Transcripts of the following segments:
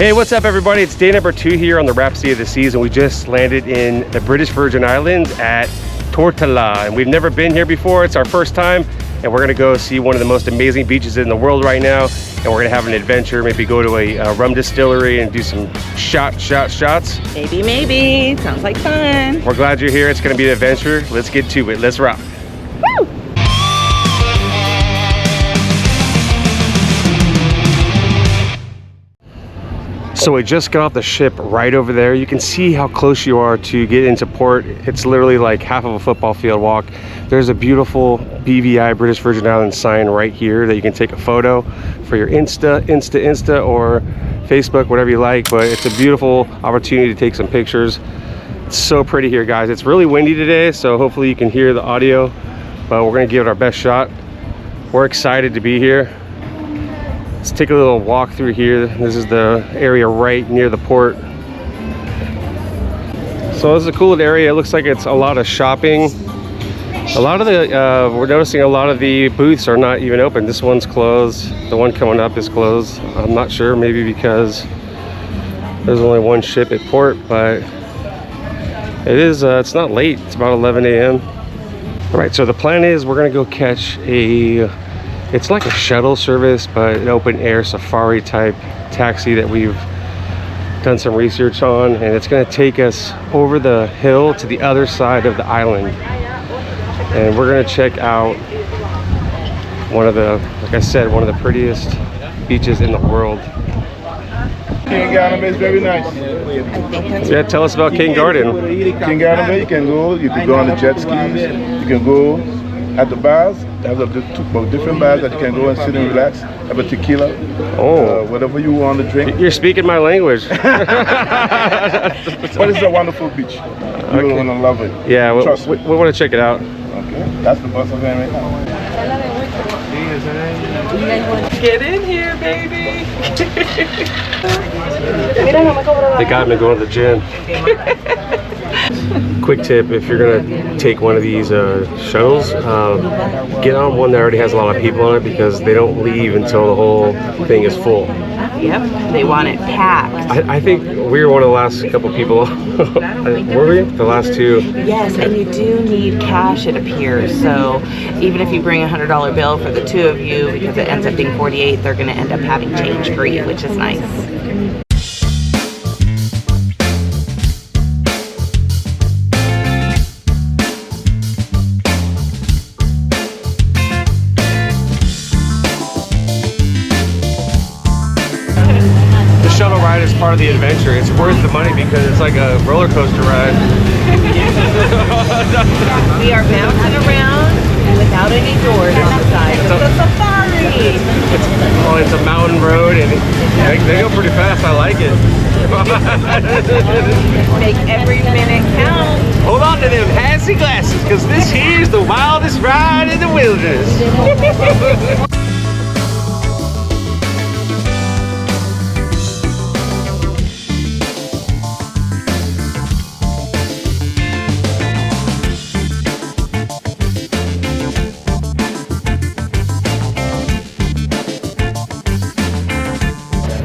Hey, what's up everybody? It's day number 2 here on the Rhapsody of the Seas, and we just landed in the British Virgin Islands at Tortola, and we've never been here before. It's our first time, and we're gonna go see one of the most amazing beaches in the world right now, and we're gonna have an adventure, maybe go to a rum distillery and do some shots. Maybe. Sounds like fun. We're glad you're here. It's gonna be an adventure. Let's get to it. Let's rock. Woo! So we just got off the ship right over there. You can see how close you are to get into port. It's literally like half of a football field walk. There's a beautiful BVI, British Virgin Islands sign right here that you can take a photo for your Insta or Facebook, whatever you like. But it's a beautiful opportunity to take some pictures. It's so pretty here, guys. It's really windy today, so hopefully you can hear the audio, but we're gonna give it our best shot. We're excited to be here. Let's take a little walk through here. This is the area right near the port. So this is a cool area. It looks like it's a lot of shopping. A lot of the, we're noticing a lot of the booths are not even open. This one's closed. The one coming up is closed. I'm not sure, maybe because there's only one ship at port, but it is, it's not late. It's about 11 a.m. All right, so the plan is we're gonna go catch it's like a shuttle service, but an open air safari type taxi that we've done some research on, and it's going to take us over the hill to the other side of the island, and we're going to check out one of the, like I said, one of the prettiest beaches in the world. King Garden is very nice. Yeah, tell us about King Garden. King Garden, you can go on the jet skis, you can go at the bars. They have different bars that you can go and sit and relax. Have a tequila. Oh, whatever you want to drink. You're speaking my language. But it's a wonderful beach. You're gonna love it. Yeah, we want to check it out. Okay, that's the bus I'm right now. Get in here, baby. They got me going to the gym. Quick tip, if you're gonna take one of these shuttles, get on one that already has a lot of people on it, because they don't leave until the whole thing is full. Yep, they want it packed. I think we were one of the last couple people. Were we? The last two? Yes, and you do need cash, it appears. So even if you bring a $100 bill for the two of you, because it ends up being 48, they're going to end up having change free, which is nice. Shuttle ride is part of the adventure. It's worth the money because it's like a roller coaster ride. We are bouncing around without any doors on the side. It's a safari. It's a mountain road, and they go pretty fast. I like it. Make every minute count. Hold on to them fancy glasses, because this here's the wildest ride in the wilderness.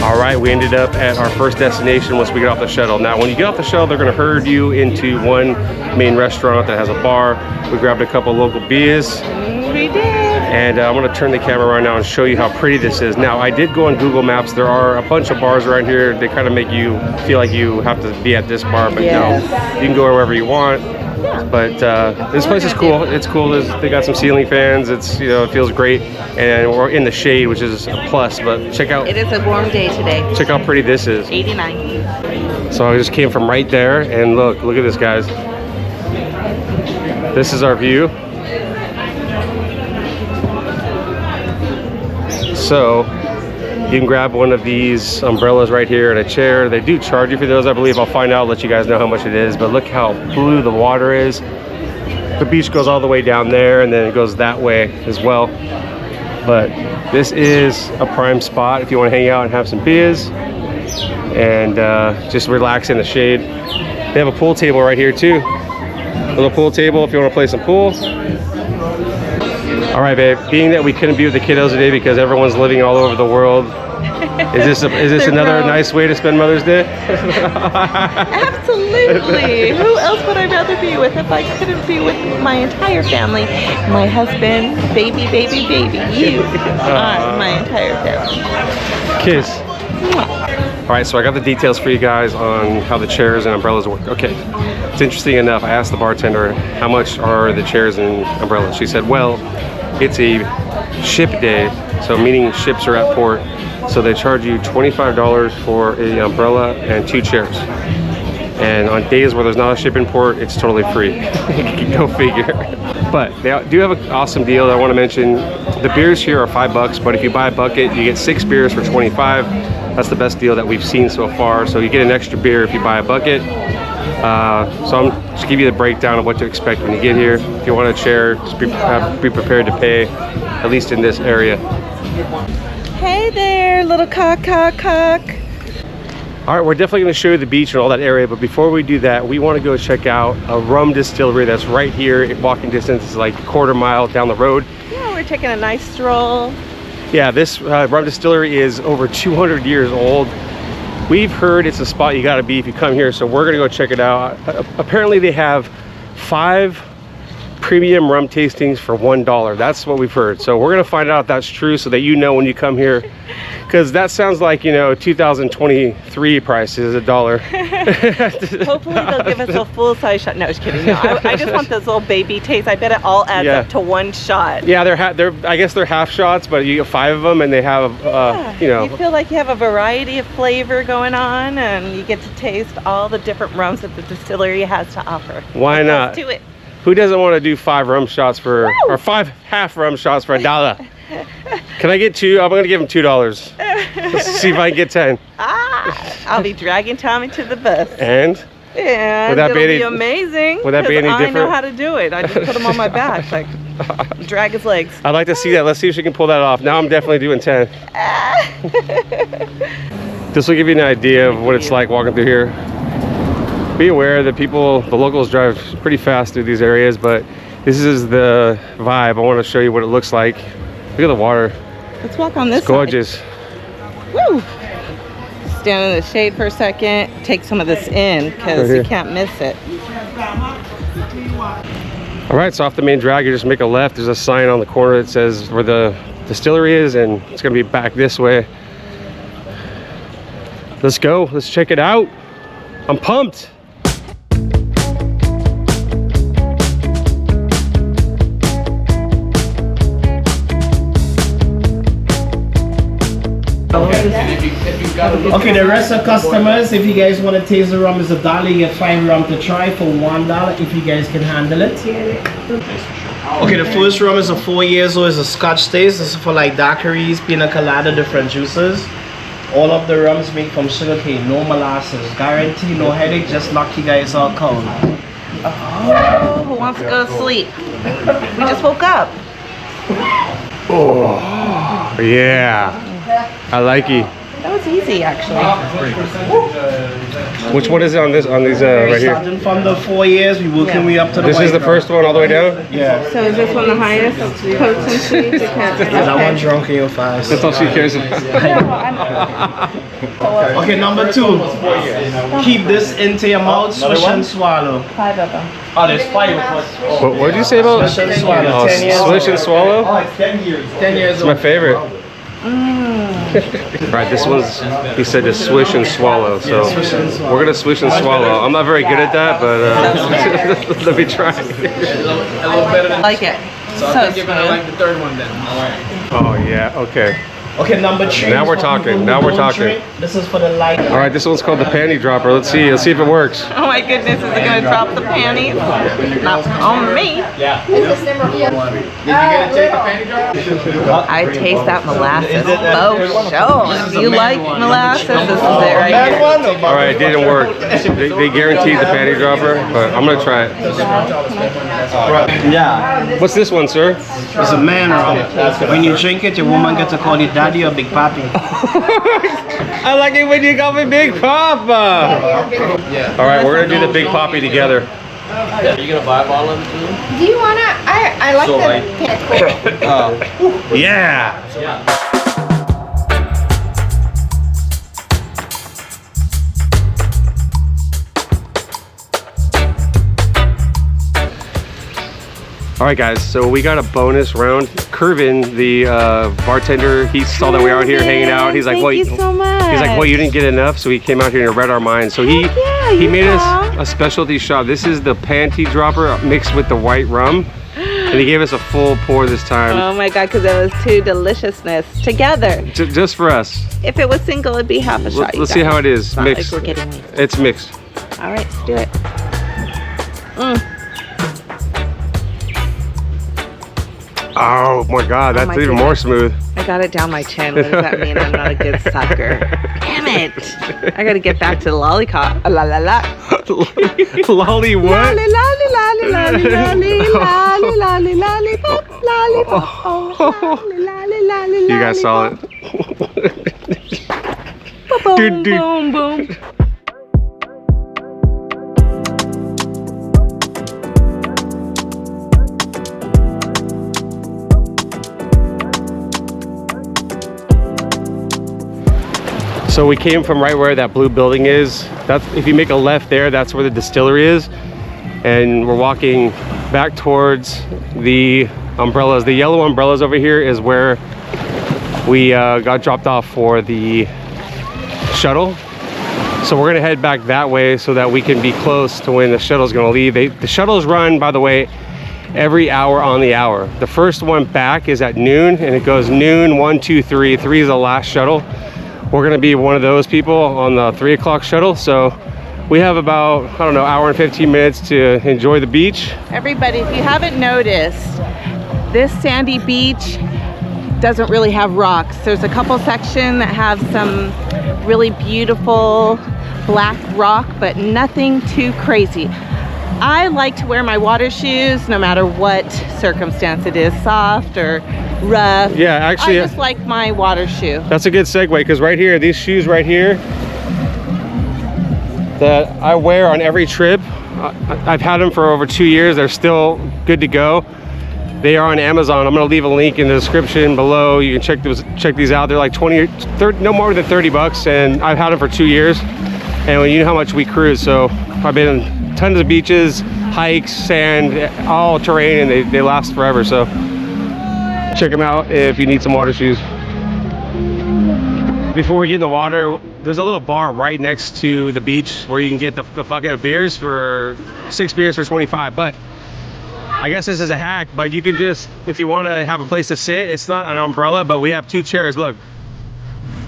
All right, we ended up at our first destination once we get off the shuttle. Now, when you get off the shuttle, they're gonna herd you into one main restaurant that has a bar. We grabbed a couple local beers. We did. And I'm gonna turn the camera around now and show you how pretty this is. Now, I did go on Google Maps. There are a bunch of bars around here. They kind of make you feel like you have to be at this bar, but no, you can go wherever you want. But this place is cool. It's cool. They got some ceiling fans. It's, you know, it feels great, and we're in the shade, which is a plus. But check out. It is a warm day today. Check how pretty this is. 89. So I just came from right there, and look at this, guys. This is our view. So you can grab one of these umbrellas right here and a chair. They do charge you for those, I believe. I'll find out, let you guys know how much it is. But look how blue the water is. The beach goes all the way down there, and then it goes that way as well. But this is a prime spot if you want to hang out and have some beers and just relax in the shade. They have a pool table right here too. A little pool table if you want to play some pool. All right, babe, being that we couldn't be with the kiddos today because everyone's living all over the world, Is this another nice way to spend Mother's Day? Absolutely. Who else would I rather be with if I couldn't be with my entire family? My husband, baby, you are my entire family. Kiss. Mwah. All right, so I got the details for you guys on how the chairs and umbrellas work. Okay, it's interesting enough. I asked the bartender, how much are the chairs and umbrellas? She said, well, it's a ship day, so meaning ships are at port. So they charge you $25 for an umbrella and 2 chairs. And on days where there's not a ship in port, it's totally free. Go figure. But they do have an awesome deal that I want to mention. The beers here are $5, but if you buy a bucket, you get 6 beers for $25. That's the best deal that we've seen so far. So you get an extra beer if you buy a bucket. So I'm just give you the breakdown of what to expect when you get here. If you want a chair, just be prepared to pay, at least in this area. Hey there, little cock. All right, we're definitely going to show you the beach and all that area, but before we do that, we want to go check out a rum distillery that's right here. Walking distance is like a quarter mile down the road. Yeah, we're taking a nice stroll. Yeah, this rum distillery is over 200 years old. We've heard it's a spot you got to be if you come here, so we're going to go check it out. Apparently they have 5 premium rum tastings for $1. That's what we've heard. So we're going to find out if that's true so that you know when you come here. Because that sounds like, you know, 2023 price is $1. Hopefully they'll give us a full-size shot. No, just kidding. No, I just want those little baby tastes. I bet it all adds up to 1 shot. Yeah, I guess they're half shots, but you get 5 of them, and they have, you know. You feel like you have a variety of flavor going on, and you get to taste all the different rums that the distillery has to offer. Why not? Let's do it. Who doesn't want to do 5 rum shots for, or 5 half rum shots for $1? Can I get 2? I'm going to give him $2. Let's see if I can get 10. I'll be dragging Tommy to the bus. And would that be amazing. Would that be any different? I know how to do it. I just put him on my back, like drag his legs. I'd like to see that. Let's see if she can pull that off. Now I'm definitely doing 10. This will give you an idea of what it's like walking through here. Be aware that the locals drive pretty fast through these areas, but this is the vibe. I want to show you what it looks like. Look at the water. Let's walk on this It's gorgeous. side. Woo! Stand in the shade for a second. Take some of this in because you can't miss it. All right, so off the main drag, you just make a left. There's a sign on the corner that says where the distillery is, and it's going to be back this way. Let's go. Let's check it out. I'm pumped. Okay, the rest of customers, if you guys want to taste the rum, is $1. You get 5 rum to try for $1 if you guys can handle it. Okay, the first rum is a 4 years old. It's a Scotch taste. This is for like daiquiris, pina colada, different juices. All of the rums made from sugarcane, no molasses. Guarantee, no headache, just knock you guys out cold. Oh, who wants to go to sleep? We just woke up. Oh, yeah. I like it. That was easy, actually. Which one is it on these right here? Starting from the 4 years, we working way up to the This is the first one all the way down? Yeah. So is this one the highest potency? That one drunk in your fast. That's all she cares about. Okay, number 2. Keep this into your mouth, swish and swallow. 5 of them. Oh, there's 5 of us. What did you say about? Swish and swallow. Oh, 10 years swish and swallow? Oh, it's 10 years. 10 years It's old. my favorite. Right, this one's, he said to swish and swallow, so we're gonna swish and swallow. I'm not very good at that, but let me try. I like it. So I think you're gonna like the third one then. All right. Oh yeah, okay. Okay, number 3. Now we're talking, now we're talking. This is for the light. All right, this one's called the panty dropper. Let's see if it works. Oh my goodness, is it going to drop the panties? Not on me. Yeah. Did you get to take the panty drop? I taste that molasses. Oh, sure. If you like molasses, this is it right here. All right, it didn't work. They guaranteed the panty dropper, but I'm gonna try it. Yeah. What's this one, sir? It's a man rum. When you drink it, your woman gets to call you daddy or big papi. I like it when you call me Big Papa. All right, we're gonna do the Big Papi together. Are you gonna buy a bottle of it too? Do you wanna? I like the Yeah. All right, guys, so we got a bonus round. Curvin, the bartender, he saw that we were out here hanging out. He's like, Thank you so much. He's like, well, you didn't get enough, so he came out here and read our minds. So he made us a specialty shot. This is the panty dropper mixed with the white rum, and he gave us a full pour this time. Oh my God, because it was two deliciousness together. Just for us. If it was single, it'd be half a shot. Let's see how it is. It's not mixed. like we're getting these. It's mixed. All right, let's do it. Oh my God, that's even more smooth. I got it down my chin. What does that mean? I'm not a good sucker. Damn it! I gotta get back to the lollipop. La la la. Lolly what? Lolly lolly lolly lolly lolly lolly lolly lollipop lollipop. Oh, lolly lolly lolly. You guys saw it. Boom boom boom. So we came from right where that blue building is. That's, if you make a left there, that's where the distillery is. And we're walking back towards the umbrellas. The yellow umbrellas over here is where we got dropped off for the shuttle. So we're gonna head back that way so that we can be close to when the shuttle's gonna leave. The shuttles run, by the way, every hour on the hour. The first one back is at noon, and it goes noon, 1, 2, 3. 3 is the last shuttle. We're gonna be one of those people on the 3 o'clock shuttle. So we have about, I don't know, hour and 15 minutes to enjoy the beach. Everybody, if you haven't noticed, this sandy beach doesn't really have rocks. There's a couple sections that have some really beautiful black rock, but nothing too crazy. I like to wear my water shoes no matter what circumstance it is, soft or rough. Yeah, actually, I just like my water shoe. That's a good segue, because right here, these shoes right here that I wear on every trip, I've had them for over 2 years. They're still good to go. They are on Amazon. I'm gonna leave a link in the description below. You can check these out. They're like 20 or 30, no more than 30 bucks, and I've had them for 2 years. And you know how much we cruise, so I've been on tons of beaches, hikes, sand, all terrain, and they last forever. So check them out if you need some water shoes. Before we get in the water, there's a little bar right next to the beach where you can get the fucking beers for 6 beers for 25. But I guess this is a hack, but you can just, if you want to have a place to sit, it's not an umbrella, but we have 2 chairs. Look.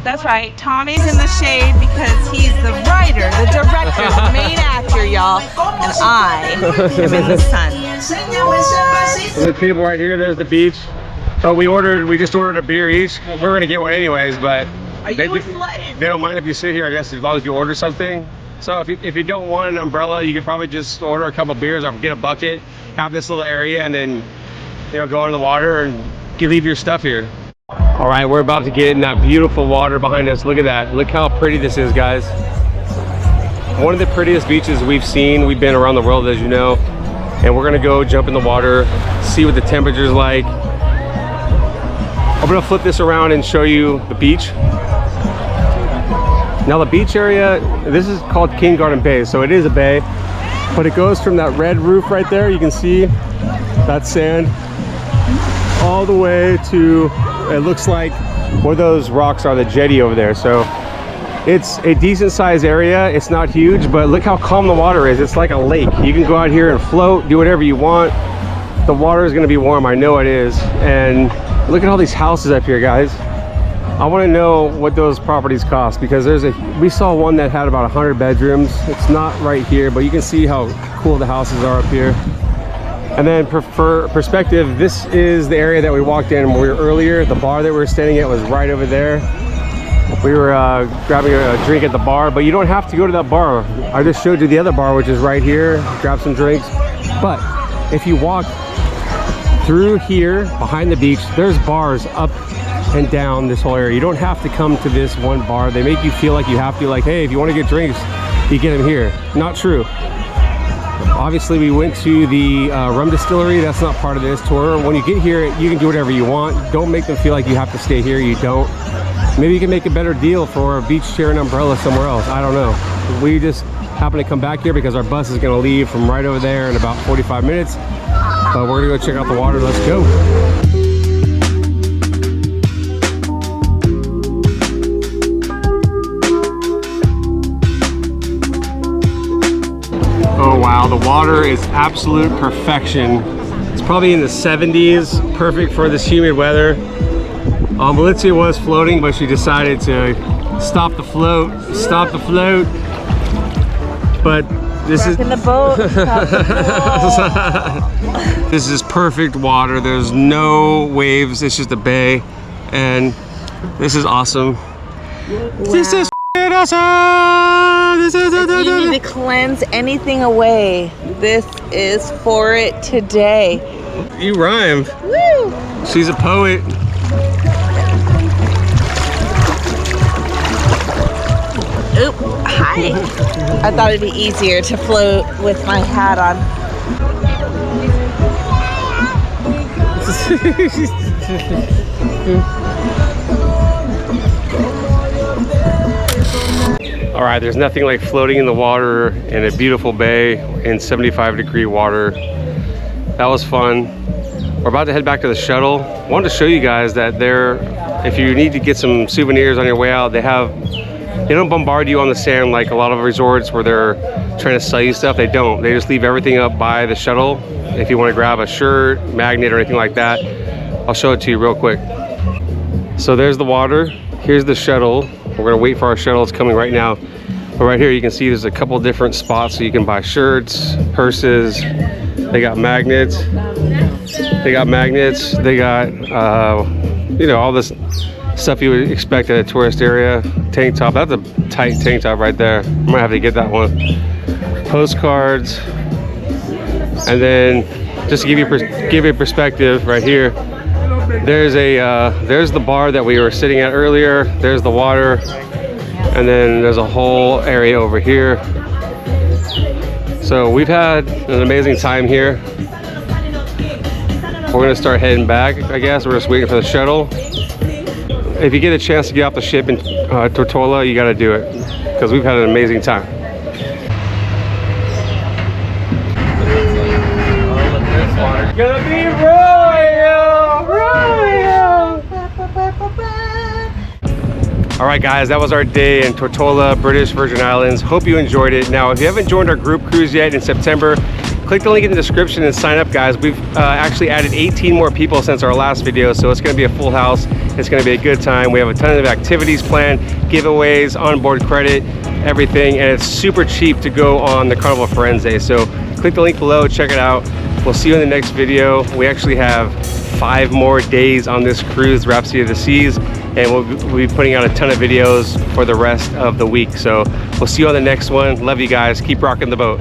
That's right. Tommy's in the shade because he's the writer, the director, the main actor, y'all. And I am in the sun. There's a table right here. There's the beach. So we just ordered a beer each. We're gonna get one anyways, but they don't mind if you sit here, I guess, as long as you order something. So if you don't want an umbrella, you could probably just order a couple beers or get a bucket, have this little area, and then go into the water and you leave your stuff here. All right, we're about to get in that beautiful water behind us. Look at that. Look how pretty this is, guys. One of the prettiest beaches we've seen. We've been around the world, as you know, and we're gonna go jump in the water, see what the temperature's like. I'm gonna flip this around and show you the beach. Now the beach area, this is called King Garden Bay, so it is a bay, but it goes from that red roof right there, you can see that sand, all the way to, it looks like where those rocks are, the jetty over there. So it's a decent sized area. It's not huge, but look how calm the water is. It's like a lake. You can go out here and float, do whatever you want. The water is gonna be warm, I know it is. And look at all these houses up here, guys. I wanna know what those properties cost, because we saw one that had about 100 bedrooms. It's not right here, but you can see how cool the houses are up here. And then for perspective, this is the area that we walked in when we were earlier. The bar that we were standing at was right over there. We were grabbing a drink at the bar, but you don't have to go to that bar. I just showed you the other bar, which is right here. Grab some drinks. But if you walk through here behind the beach, there's bars up and down this whole area. You don't have to come to this one bar. They make you feel like you have to, like, hey, if you want to get drinks, you get them here. Not true. Obviously, we went to the rum distillery. That's not part of this tour. When you get here, you can do whatever you want. Don't make them feel like you have to stay here. You don't. Maybe you can make a better deal for a beach chair and umbrella somewhere else. I don't know. We just happen to come back here because our bus is going to leave from right over there in about 45 minutes. We're gonna go check out the water. Let's go. Oh wow, the water is absolute perfection. It's probably in the 70s, perfect for this humid weather. Valencia was floating, but she decided to stop the float. But this is in the boat. this is perfect water. There's no waves. It's just a bay, and this is awesome. Wow. This is awesome. This is If you need to cleanse anything away, this is for it today. You rhymed. Woo! She's a poet. Oop, hi. I thought it'd be easier to float with my hat on. All right, there's nothing like floating in the water in a beautiful bay in 75-degree water. That was fun. We're about to head back to the shuttle. I wanted to show you guys that if you need to get some souvenirs on your way out, they don't bombard you on the sand like a lot of resorts where they're trying to sell you stuff. They don't. They just leave everything up by the shuttle. If you want to grab a shirt, magnet, or anything like that, I'll show it to you real quick. So there's the water. Here's the shuttle. We're gonna wait for our shuttle. It's coming right now. But right here you can see there's a couple different spots so you can buy shirts, purses. They got magnets. They got you know, all this stuff you would expect at a tourist area. Tank top. That's a tight tank top right there. I might have to get that one. Postcards. And then just to give you perspective right here, there's the bar that we were sitting at earlier. There's the water, and then there's a whole area over here. So we've had an amazing time here. We're gonna start heading back, I guess. We're just waiting for the shuttle. If you get a chance to get off the ship in Tortola, you gotta do it, because we've had an amazing time. Gonna be royal. All right, guys, that was our day in Tortola, British Virgin Islands. Hope you enjoyed it. Now, if you haven't joined our group cruise yet in September, click the link in the description and sign up, guys. We've actually added 18 more people since our last video, so it's gonna be a full house. It's gonna be a good time. We have a ton of activities planned, giveaways, onboard credit, everything, and it's super cheap to go on the Carnival Firenze. So click the link below, check it out. We'll see you in the next video. We actually have 5 more days on this cruise, Rhapsody of the Seas, and we'll be putting out a ton of videos for the rest of the week. So we'll see you on the next one. Love you guys. Keep rocking the boat.